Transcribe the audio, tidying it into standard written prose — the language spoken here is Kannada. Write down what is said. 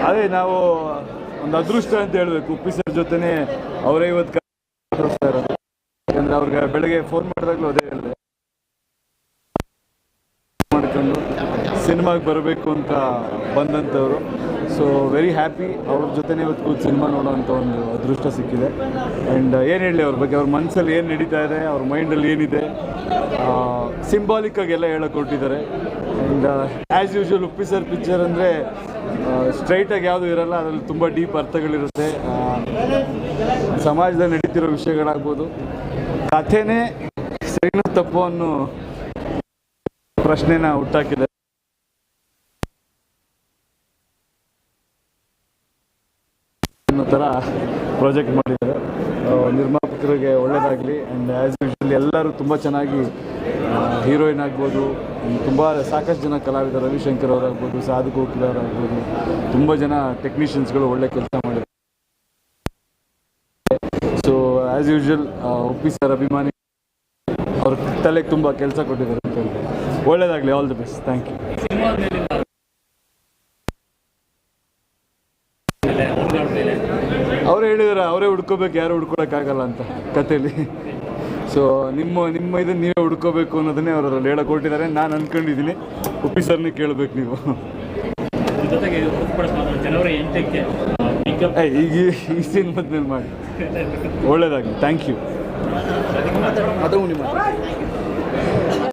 ಅದೇ ನಾವು ಒಂದು ಅದೃಷ್ಟ ಅಂತ ಹೇಳಬೇಕು. ಉಪ್ಪಿ ಸರ್ ಜೊತೆನೇ ಅವರೇ ಇವತ್ತು ಇರೋದು. ಯಾಕಂದರೆ ಅವ್ರಿಗೆ ಬೆಳಗ್ಗೆ ಫೋನ್ ಮಾಡಿದಾಗಲೂ ಅದೇ ಹೇಳಿದೆ, ಮಾಡ್ಕೊಂಡು ಸಿನಿಮಾಗೆ ಬರಬೇಕು ಅಂತ ಬಂದಂಥವ್ರು. So very happy. ಅವ್ರ ಜೊತೆನೇ ಇವತ್ತು ಕೂತು ಸಿನಿಮಾ ನೋಡೋವಂಥ ಒಂದು ಅದೃಷ್ಟ ಸಿಕ್ಕಿದೆ. ಆ್ಯಂಡ್ ಏನು ಹೇಳಲಿ ಅವ್ರ ಬಗ್ಗೆ, ಅವ್ರ ಮನಸ್ಸಲ್ಲಿ ಏನು ನಡೀತಾ ಇದೆ, ಅವ್ರ ಮೈಂಡಲ್ಲಿ ಏನಿದೆ, ಸಿಂಬಾಲಿಕ್ಕಾಗಿ ಎಲ್ಲ ಹೇಳಕ್ಕೆ ಕೊಟ್ಟಿದ್ದಾರೆ. And as usual Uppi sir picture ಅಂದರೆ ಸ್ಟ್ರೈಟಾಗಿ ಯಾವುದೂ ಇರೋಲ್ಲ, ಅದರಲ್ಲಿ ತುಂಬ ಡೀಪ್ ಅರ್ಥಗಳಿರುತ್ತೆ. ಸಮಾಜದಲ್ಲಿ ನಡೀತಿರೋ ವಿಷಯಗಳಾಗ್ಬೋದು, ಕಥೆನೇ ಸರಿನೋ ತಪ್ಪು ಅನ್ನೋ ಪ್ರಶ್ನೆನ ಹುಟ್ಟಾಕಿದೆ. ಅನ್ನೋ ಥರ ಪ್ರಾಜೆಕ್ಟ್ ಮಾಡಿದ್ದಾರೆ. ನಿರ್ಮಾಪಕರಿಗೆ ಒಳ್ಳೆಯದಾಗಲಿ. ಆ್ಯಂಡ್ ಆ್ಯಸ್ ಯೂಶ್ವಲಿ ಎಲ್ಲರೂ ತುಂಬ ಚೆನ್ನಾಗಿ ಹೀರೋಯಿನ್ ಆಗ್ಬೋದು, ತುಂಬ ಸಾಕಷ್ಟು ಜನ ಕಲಾವಿದರು, ರವಿಶಂಕರ್ ಅವರಾಗ್ಬೋದು, ಸಾಧು ಕೋಕಿಲ ಅವರಾಗ್ಬೋದು, ತುಂಬ ಜನ ಟೆಕ್ನಿಷಿಯನ್ಸ್ಗಳು ಒಳ್ಳೆ ಕೆಲಸ ಮಾಡಿದ್ದಾರೆ. So as usual Uppi sir ಅಭಿಮಾನಿ ಅವ್ರ ತಲೆಗೆ ತುಂಬ ಕೆಲಸ ಕೊಟ್ಟಿದ್ದಾರೆ ಅಂತ ಹೇಳ್ತಾರೆ. ಒಳ್ಳೆಯದಾಗಲಿ, all the best. Thank you. ಅವರೇ ಹೇಳಿದಾರೆ, ಅವರೇ ಹುಡ್ಕೋಬೇಕು, ಯಾರು ಹುಡ್ಕೊಳಕ್ಕಾಗಲ್ಲ ಅಂತ ಕಥೆಯಲ್ಲಿ. ಸೊ ನಿಮ್ಮ ಇದನ್ನು ನೀವೇ ಹುಡ್ಕೋಬೇಕು ಅನ್ನೋದನ್ನೇ ಅವರು ಅದರಲ್ಲಿ ಹೇಳಕ್ಕೆ ಕೊಟ್ಟಿದ್ದಾರೆ. ನಾನು ಅಂದ್ಕೊಂಡಿದ್ದೀನಿ, ಉಪ್ಪಿ ಸರ್ನೇ ಕೇಳಬೇಕು ನೀವು. ಈಗ ಈ ಸಿನಿಮಾದ ಮೇಲೆ ಮಾಡಿ. ಒಳ್ಳೆಯದಾಗಲಿ. Thank you. ಅದು ನಿಮ್ಮ